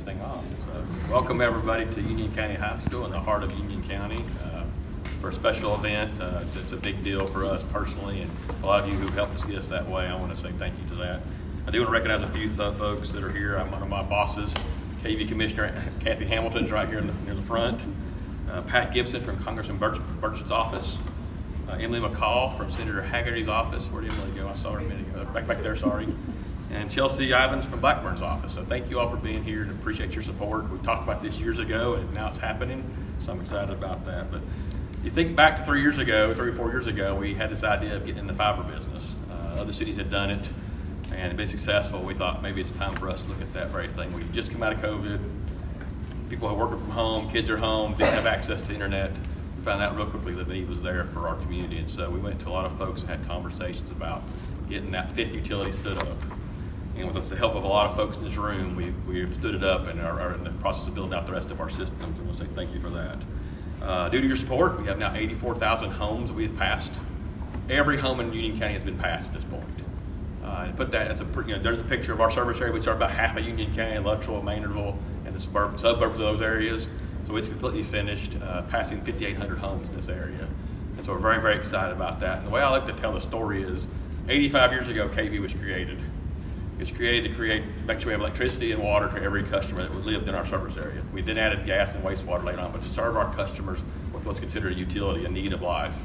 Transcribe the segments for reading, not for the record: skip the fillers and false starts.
thing off. So, welcome everybody to Union County High School in the heart of Union County for a special event. It's a big deal for us personally, and a lot of you who've helped us get us that way. I want to say thank you to that. I do want to recognize a few folks that are here. I'm one of my bosses, KUB Commissioner Kathy Hamilton's right here near the front. Pat Gibson from Congressman Burchett's office. Emily McCall from Senator Haggerty's office. Where did Emily go? I saw her a minute ago. Back there, sorry. And Chelsea Ivins from Blackburn's office. So thank you all for being here and appreciate your support. We talked about this years ago and now it's happening. So I'm excited about that. But you think back to 3 or 4 years ago, we had this idea of getting in the fiber business. Other cities had done it and been successful. We thought maybe it's time for us to look at that very thing. We just come out of COVID. People are working from home, kids are home, didn't have access to internet. We found out real quickly that the need was there for our community. And so we went to a lot of folks and had conversations about getting that fifth utility stood up. And with the help of a lot of folks in this room, we've stood it up and are in the process of building out the rest of our systems. And we'll say thank you for that. Due to your support, we have now 84,000 homes that we have passed. Every home in Union County has been passed at this point. And put that as there's a picture of our service area. We serve about half of Union County, Luttrell, Maynardville, and the suburbs of those areas. So it's completely finished, passing 5,800 homes in this area. And so we're very, very excited about that. And the way I like to tell the story is 85 years ago, KB was created. It was created to make sure we have electricity and water to every customer that lived in our service area. We then added gas and wastewater later on, but to serve our customers with what's considered a utility, a need of life.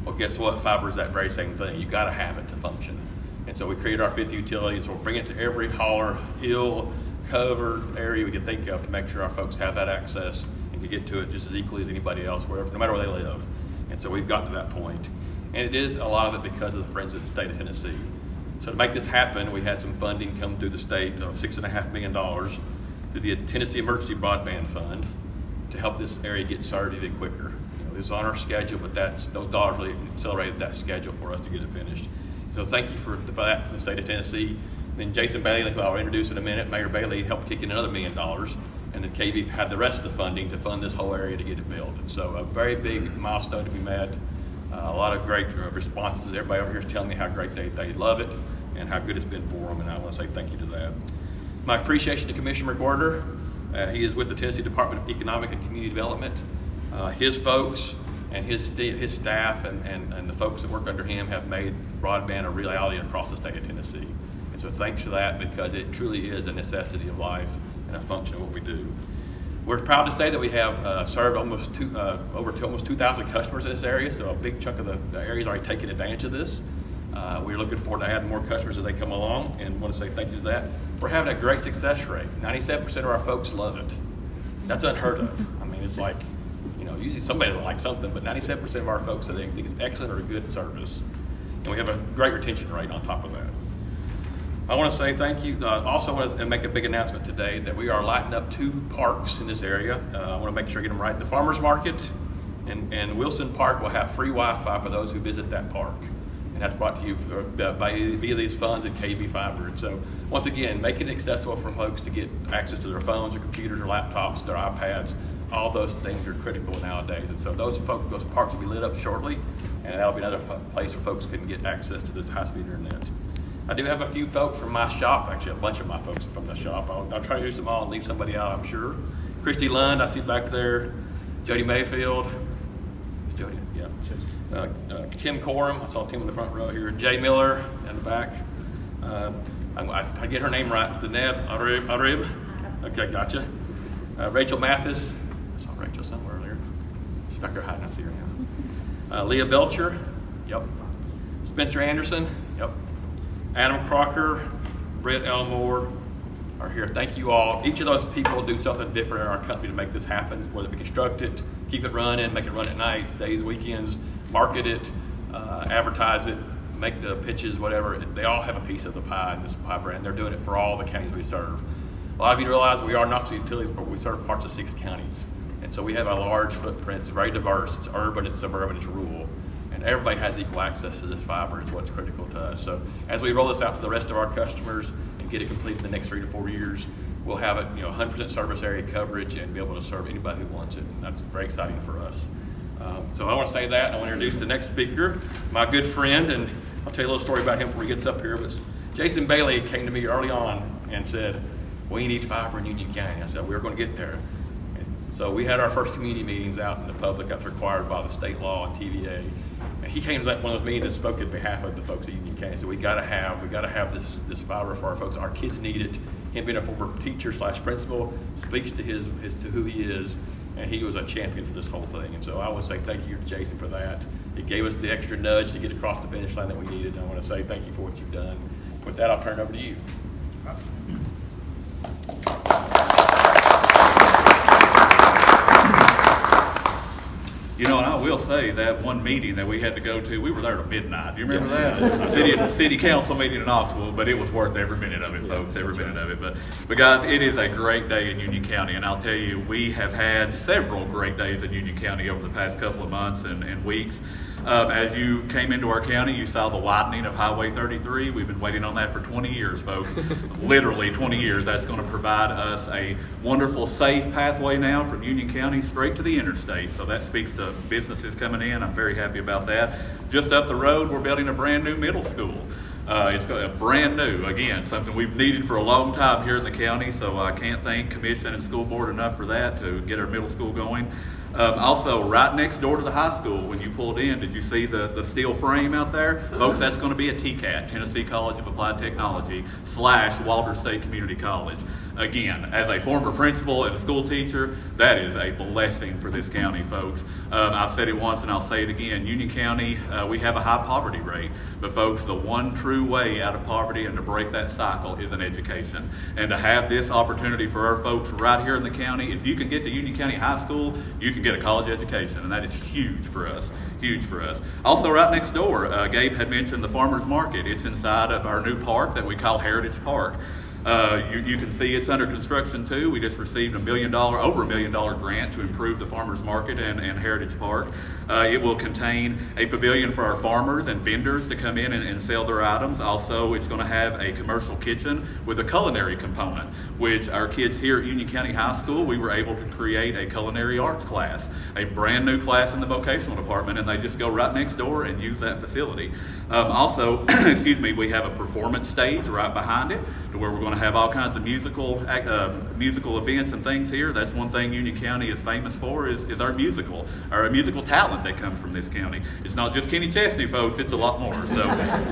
Well, guess what? Fiber is that very same thing. You gotta have it to function. And so we created our fifth utility, and so we'll bring it to every holler, hill, covered area we can think of to make sure our folks have that access and can get to it just as equally as anybody else, wherever, no matter where they live. And so we've got to that point. And it is a lot of it because of the friends of the state of Tennessee. So to make this happen, we had some funding come through the state of $6.5 million through the Tennessee Emergency Broadband Fund to help this area get started even quicker. It was on our schedule, but those dollars really accelerated that schedule for us to get it finished. So thank you for that from the state of Tennessee. Then Jason Baily, who I'll introduce in a minute, Mayor Baily helped kick in another $1 million, and then KB had the rest of the funding to fund this whole area to get it built. And so a very big milestone to be met. A lot of great responses. Everybody over here is telling me how great they love it and how good it's been for them, and I want to say thank you to that. My appreciation to Commissioner McWhorter. He is with the Tennessee Department of Economic and Community Development. His folks and his staff and the folks that work under him have made broadband a reality across the state of Tennessee. And so thanks for that, because it truly is a necessity of life and a function of what we do. We're proud to say that we have served almost 2,000 customers in this area, so a big chunk of the area is already taking advantage of this. We're looking forward to adding more customers as they come along, and want to say thank you to that. We're having a great success rate. 97% of our folks love it. That's unheard of. I mean, it's like, usually somebody doesn't like something, but 97% of our folks say they think it's excellent or good service. And we have a great retention rate on top of that. I want to say thank you. Also want to make a big announcement today that we are lighting up 2 parks in this area. I want to make sure I get them right. The Farmers Market and Wilson Park will have free Wi-Fi for those who visit that park. And that's brought to you via these funds and KUB Fiber. And so once again, making it accessible for folks to get access to their phones or computers or laptops, their iPads. All those things are critical nowadays. And so those parks will be lit up shortly, and that'll be another place where folks can get access to this high-speed internet. I do have a few folks from my shop, actually a bunch of my folks from the shop. I'll try to introduce them all and leave somebody out, I'm sure. Christy Lund, I see back there. Jody Mayfield. Jody, yeah. Tim Coram, I saw Tim in the front row here. Jay Miller in the back. I get her name right. Zaneb Arib. Okay, gotcha. Rachel Mathis. I saw Rachel somewhere earlier. She's back there hiding, I see her now. Leah Belcher. Yep. Spencer Anderson. Yep. Adam Crocker, Brett Elmore are here. Thank you all. Each of those people do something different in our company to make this happen, whether we construct it, keep it running, make it run at night, days, weekends, market it, advertise it, make the pitches, whatever. They all have a piece of the pie in this pie brand. They're doing it for all the counties we serve. A lot of you realize we are Knoxville Utilities, but we serve parts of 6 counties. And so we have a large footprint. It's very diverse. It's urban, it's suburban, it's rural. And everybody has equal access to this fiber is what's critical to us. So as we roll this out to the rest of our customers and get it complete in the next 3 to 4 years, we'll have it, 100% service area coverage and be able to serve anybody who wants it. And that's very exciting for us. So I want to say that. I want to introduce the next speaker, my good friend, and I'll tell you a little story about him before he gets up here. But Jason Baily came to me early on and said, we need fiber in Union County. I said, we're going to get there. And so we had our first community meetings out in the public. That's required by the state law and TVA. And he came to one of those meetings and spoke at behalf of the folks at Union County. So we got to have this fiber for our folks. Our kids need it. Him being a former teacher / principal speaks to to who he is, and he was a champion for this whole thing. And so I want to say thank you to Jason for that. It gave us the extra nudge to get across the finish line that we needed. And I want to say thank you for what you've done. With that, I'll turn it over to you. You know, and I will say that one meeting that we had to go to, we were there to midnight. Do you remember that? City council meeting in Knoxville, but it was worth every minute of it, folks, every minute of it. But guys, it is a great day in Union County, and I'll tell you, we have had several great days in Union County over the past couple of months and weeks. As you came into our county, you saw the widening of Highway 33. We've been waiting on that for 20 years, folks. Literally 20 years. That's going to provide us a wonderful, safe pathway now from Union County straight to the interstate. So that speaks to businesses coming in. I'm very happy about that. Just up the road, we're building a brand new middle school. It's brand new, again, something we've needed for a long time here in the county, so I can't thank Commission and School Board enough for that to get our middle school going. Also, right next door to the high school, when you pulled in, did you see the steel frame out there? Folks, that's going to be a TCAT, Tennessee College of Applied Technology / Walter State Community College. Again, as a former principal and a school teacher, that is a blessing for this county, folks. I've said it once and I'll say it again. Union County, we have a high poverty rate, but folks, the one true way out of poverty and to break that cycle is an education. And to have this opportunity for our folks right here in the county, if you can get to Union County High School, you can get a college education, and that is huge for us. Huge for us. Also, right next door, Gabe had mentioned the farmers market. It's inside of our new park that we call Heritage Park. You can see it's under construction too. We just received over $1 million grant to improve the farmers market and Heritage Park. It will contain a pavilion for our farmers and vendors to come in and sell their items. Also, it's going to have a commercial kitchen with a culinary component, which our kids here at Union County High School, we were able to create a culinary arts class, a brand new class in the vocational department, and they just go right next door and use that facility. Also, excuse me, we have a performance stage right behind it to where we're going to have all kinds of musical events and things here. That's one thing Union County is famous for is our musical talent that comes from this county. It's not just Kenny Chesney, folks, it's a lot more. So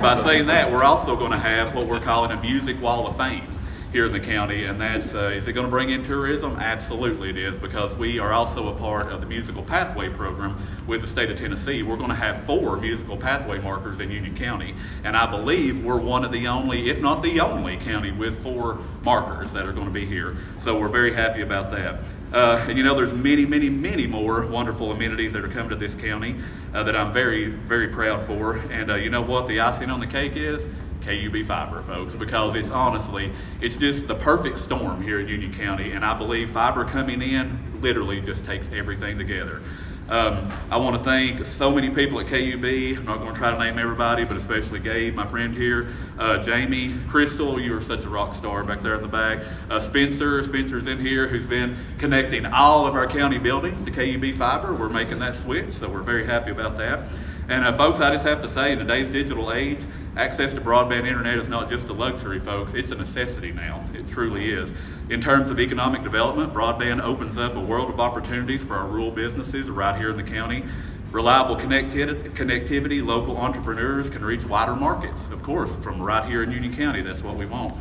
by saying that, we're also going to have what we're calling a Music Wall of Fame here in the county, and that's, is it going to bring in tourism? Absolutely it is, because we are also a part of the Musical Pathway Program with the state of Tennessee. We're going to have 4 musical pathway markers in Union County, and I believe we're one of the only, if not the only, county with 4 markers that are going to be here. So we're very happy about that. And you know, there's many, many, many more wonderful amenities that are coming to this county that I'm very, very proud for. And you know what the icing on the cake is? KUB Fiber, folks, because it's just the perfect storm here in Union County, and I believe fiber coming in literally just takes everything together. I want to thank so many people at KUB. I'm not going to try to name everybody, but especially Gabe, my friend here, Jamie, Crystal, you are such a rock star back there in the back. Spencer's in here, who's been connecting all of our county buildings to KUB Fiber. We're making that switch, so we're very happy about that. And folks, I just have to say, in today's digital age, access to broadband internet is not just a luxury, folks. It's a necessity now. It truly is. In terms of economic development, broadband opens up a world of opportunities for our rural businesses right here in the county. Reliable connectivity, local entrepreneurs can reach wider markets, of course, from right here in Union County. That's what we want.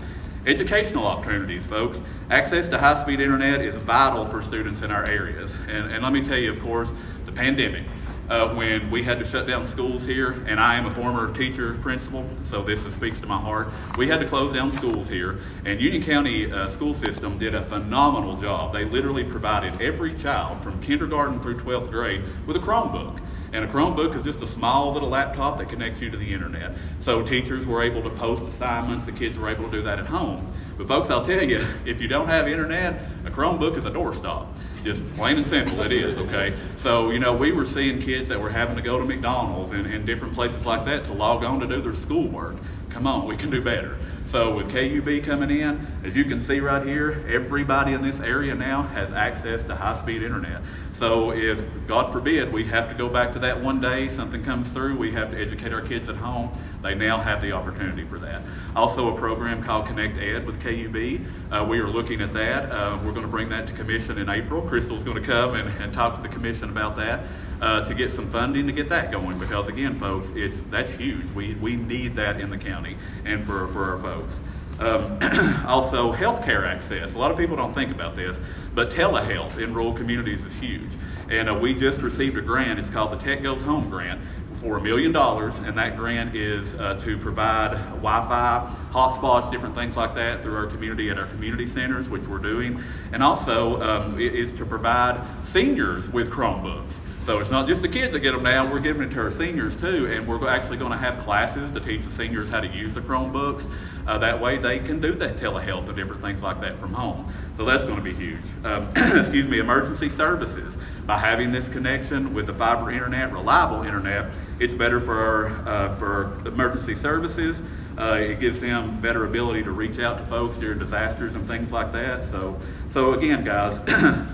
Educational opportunities, folks. Access to high-speed internet is vital for students in our areas. And let me tell you, of course, the pandemic. When we had to shut down schools here, and I am a former teacher principal, so this speaks to my heart. We had to close down schools here, and Union County school system did a phenomenal job. They literally provided every child from kindergarten through 12th grade with a Chromebook. And a Chromebook is just a small little laptop that connects you to the internet. So teachers were able to post assignments, the kids were able to do that at home. But folks, I'll tell you, if you don't have internet, a Chromebook is a doorstop. Just plain and simple, it is, okay? So, you know, we were seeing kids that were having to go to McDonald's and different places like that to log on to do their schoolwork. Come on, we can do better. So with KUB coming in, as you can see right here, everybody in this area now has access to high-speed internet. So if, God forbid, we have to go back to that one day, something comes through, we have to educate our kids at home, They now have the opportunity for that. Also a program called Connect Ed with KUB. We are looking at that. We're going to bring that to commission in April. Crystal's going to come and talk to the commission about that to get some funding to get that going, because again, folks, that's huge. We need that in the county and for our folks. Also, healthcare access. A lot of people don't think about this, but telehealth in rural communities is huge. And we just received a grant. It's called the Tech Goes Home grant for $1 million, and that grant is to provide Wi-Fi, hotspots, different things like that through our community at our community centers, which we're doing. And also it is to provide seniors with Chromebooks. So it's not just the kids that get them now, we're giving it to our seniors too, and we're actually going to have classes to teach the seniors how to use the Chromebooks. That way they can do that telehealth and different things like that from home. So that's going to be huge. Excuse me, emergency services. By having this connection with the fiber internet, reliable internet, it's better for emergency services. It gives them better ability to reach out to folks during disasters and things like that. So again, guys,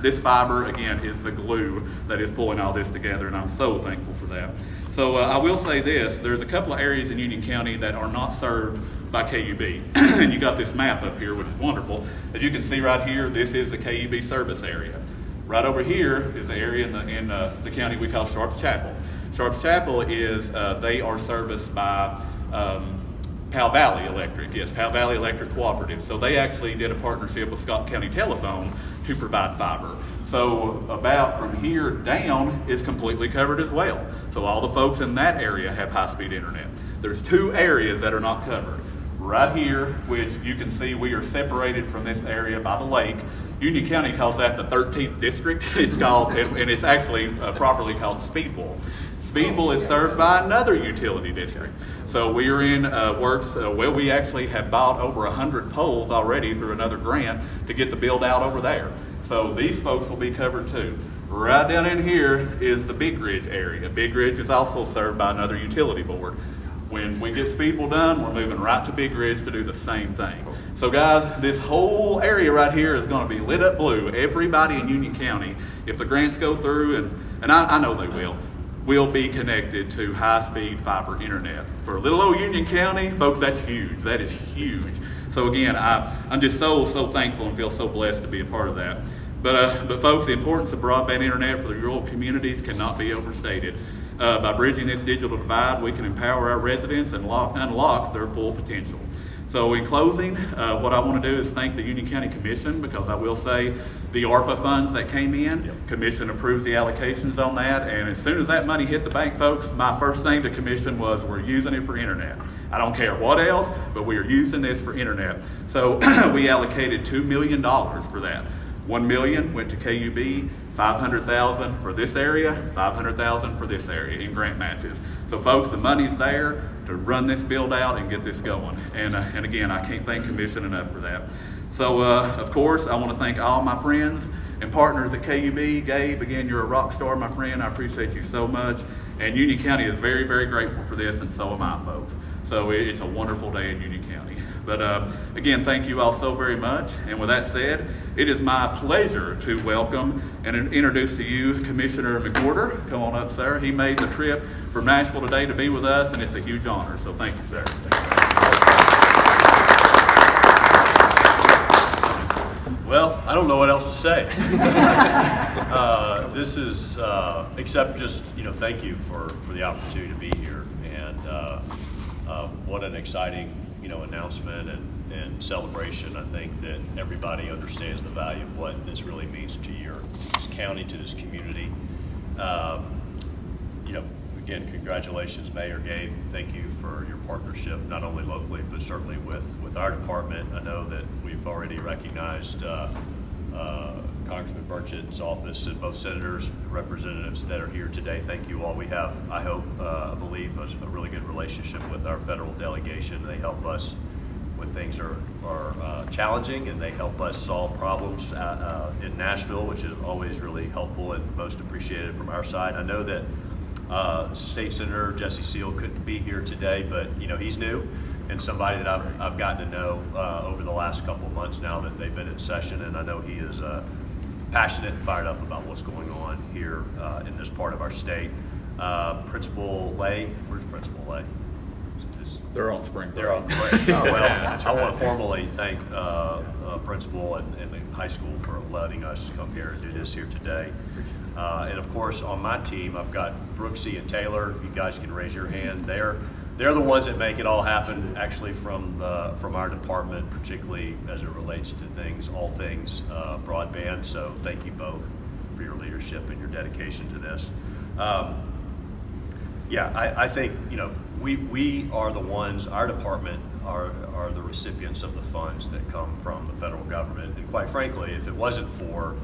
this fiber, again, is the glue that is pulling all this together, and I'm so thankful for that. So I will say this, there's a couple of areas in Union County that are not served by KUB. And you got this map up here, which is wonderful. As you can see right here, this is the KUB service area. Right over here is the area in the county we call Sharps Chapel. Sharps Chapel is, they are serviced by Powell Valley Electric, yes, Powell Valley Electric Cooperative. So they actually did a partnership with Scott County Telephone to provide fiber. So about from here down is completely covered as well. So all the folks in that area have high-speed internet. There's two areas that are not covered. Right here, which you can see we are separated from this area by the lake. Union County calls that the 13th district. It's called, and it's actually properly called Speedwell. Speedwell is served by another utility district. So we are in works, well, we actually have bought over 100 poles already through another grant to get the build out over there. So these folks will be covered too. Right down in here is the Big Ridge area. Big Ridge is also served by another utility board. When we get Speedwell done, we're moving right to Big Ridge to do the same thing. So guys, this whole area right here is going to be lit up blue. Everybody in Union County, if the grants go through, and I know they will be connected to high-speed fiber internet. For little old Union County, folks, that's huge. That is huge. So again, I'm just so thankful and feel so blessed to be a part of that. But folks, the importance of broadband internet for the rural communities cannot be overstated. By bridging this digital divide, we can empower our residents and unlock their full potential. So in closing, what I want to do is thank the Union County Commission, because I will say the ARPA funds that came in, Commission approved the allocations on that, and as soon as that money hit the bank, folks, my first thing to Commission was, we're using it for internet. I don't care what else, but we are using this for internet. So we allocated $2 million for that. $1 million went to KUB, $500,000 for this area, $500,000 for this area in grant matches. So folks, the money's there to run this build out and get this going. And again, I can't thank Commission enough for that. So of course, I want to thank all my friends and partners at KUB. Gabe, again, you're a rock star, my friend. I appreciate you so much. And Union County is very, very grateful for this, and so am I, folks. So it's a wonderful day in Union County. But again, thank you all so very much. And with that said, it is my pleasure to welcome and introduce to you Commissioner McWhorter. Come on up, sir. He made the trip from Nashville today to be with us, and it's a huge honor. So thank you, sir. Well, I don't know what else to say. This is, except just, thank you for the opportunity to be here. And what an exciting, announcement and celebration. I think that everybody understands the value of what this really means to this county, to this community. Again, congratulations, Mayor Gabe. Thank you for your partnership, not only locally, but certainly with our department. I know that we've already recognized Congressman Burchett's office and both senators, representatives that are here today. Thank you all. We have, I hope, I believe, a really good relationship with our federal delegation. They help us when things are challenging, and they help us solve problems in Nashville, which is always really helpful and most appreciated from our side. I know that State Senator Jesse Seal couldn't be here today, but he's new and somebody that I've gotten to know over the last couple of months now that they've been in session, and I know he is passionate and fired up about what's going on here in this part of our state. Principal Lay, where's Principal Lay? They're on spring break. They're on break. Well, I want to formally thank principal and the high school for letting us come here and do this here today. And of course, on my team, I've got Brooksy and Taylor. You guys can raise your hand. They're the ones that make it all happen, actually, from our department, particularly as it relates to all things broadband. So thank you both for your leadership and your dedication to this. Yeah, I think, we are the ones, our department are the recipients of the funds that come from the federal government. And quite frankly, if it wasn't for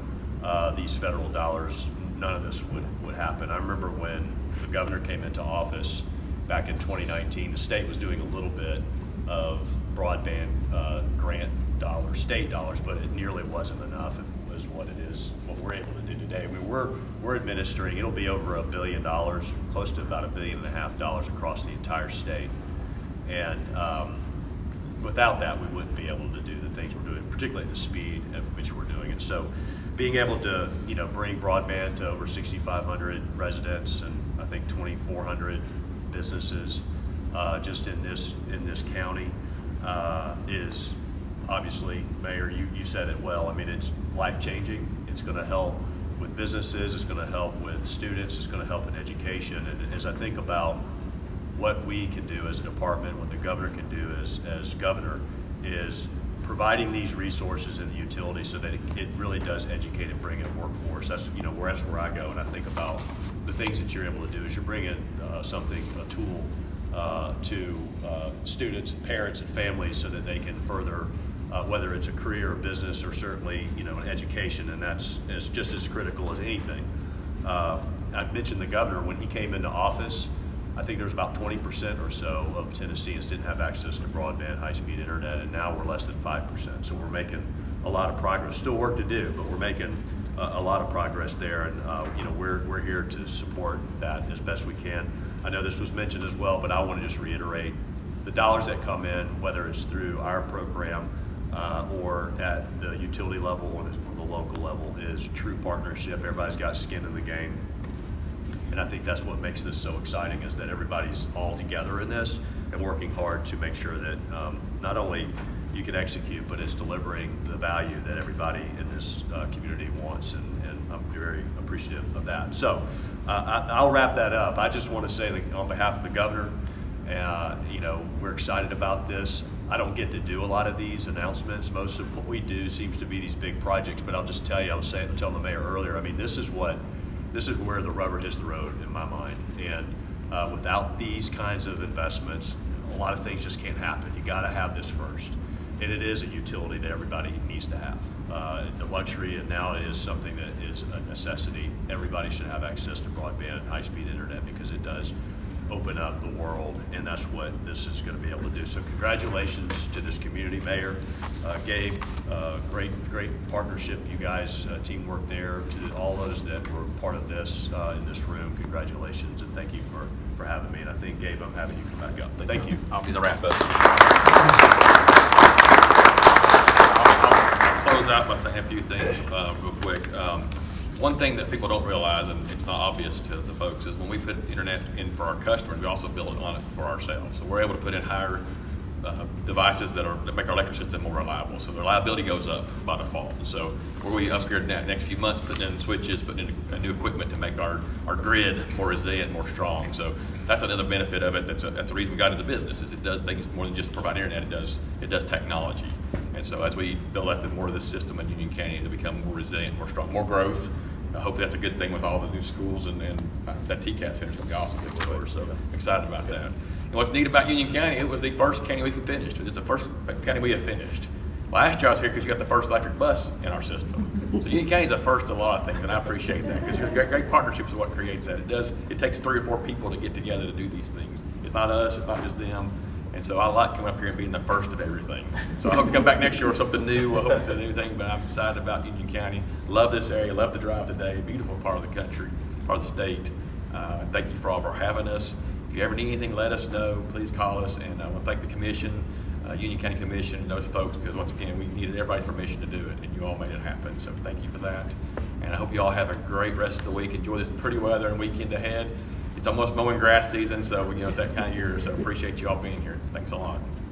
these federal dollars, none of this would happen. I remember when the governor came into office back in 2019, the state was doing a little bit of broadband grant dollars, state dollars, but it nearly wasn't enough. It was what it is, what we're able to do today. I mean, we're administering, it'll be over $1 billion, close to about $1.5 billion across the entire state. And without that, we wouldn't be able to do the things we're doing, particularly at the speed at which we're doing it. So being able to, bring broadband to over 6,500 residents and I think 2,400 businesses just in this county is obviously, Mayor, you said it well. I mean, it's life-changing. It's going to help with businesses. It's going to help with students. It's going to help in education. And as I think about what we can do as a department, what the governor can do as governor, is providing these resources in the utility so that it really does educate and bring in workforce. That's where I go, and I think about the things that you're able to do is you're bringing a tool to students and parents and families so that they can further, whether it's a career or business or certainly an education, and that's just as critical as anything. I mentioned the governor when he came into office. I think there's about 20% or so of Tennesseans didn't have access to broadband, high-speed internet, and now we're less than 5%. So we're making a lot of progress. Still work to do, but we're making a lot of progress there, and we're here to support that as best we can. I know this was mentioned as well, but I want to just reiterate the dollars that come in, whether it's through our program or at the utility level or the local level, is true partnership. Everybody's got skin in the game. And I think that's what makes this so exciting, is that everybody's all together in this and working hard to make sure that not only you can execute, but it's delivering the value that everybody in this community wants. And I'm very appreciative of that. So I'll wrap that up. I just want to say that on behalf of the governor, we're excited about this. I don't get to do a lot of these announcements. Most of what we do seems to be these big projects, but I'll just tell you, I was telling the mayor earlier, I mean, this is where the rubber hits the road in my mind. And without these kinds of investments, a lot of things just can't happen. You got to have this first. And it is a utility that everybody needs to have. The luxury, and now it is something that is a necessity. Everybody should have access to broadband, high-speed internet, because it does open up the world, and that's what this is going to be able to do. So congratulations to this community, Mayor, Gabe, great partnership, you guys, teamwork there. To all those that were part of this in this room, congratulations, and thank you for having me. And I think, Gabe, I'm having you come back up. Thank you. I'll be the wrap up. I'll close out by saying a few things real quick. One thing that people don't realize, and it's not obvious to the folks, is when we put internet in for our customers, we also build it on it for ourselves. So we're able to put in higher devices that make our electric system more reliable. So the reliability goes up by default. And so we upgrade in the next few months, putting in switches, putting in new equipment to make our grid more resilient, more strong. So that's another benefit of it. That's the reason we got into the business, is it does things more than just provide internet. It does technology. And so as we build up more of this system in Union County to become more resilient, more strong, more growth, hopefully that's a good thing with all the new schools, and that TCAT center is going to be awesome. So excited about that. And what's neat about Union County, it was the first county we finished. It's the first county we have finished. Last year I was here because you got the first electric bus in our system. So Union County is the first of a lot of things, and I appreciate that, because your great partnerships is what creates that. It takes 3 or 4 people to get together to do these things. It's not us, it's not just them. And so I like coming up here and being the first of everything. So I hope you come back next year with something new. I hope it's a new thing, but I'm excited about Union County. Love this area, love the drive today. Beautiful part of the country, part of the state. Thank you for all for having us. If you ever need anything, let us know. Please call us. And I want to thank the commission, Union County Commission, and those folks, because once again, we needed everybody's permission to do it, and you all made it happen. So thank you for that. And I hope you all have a great rest of the week. Enjoy this pretty weather and weekend ahead. It's almost mowing grass season, so it's that kind of year. So appreciate you all being here. Thanks a lot.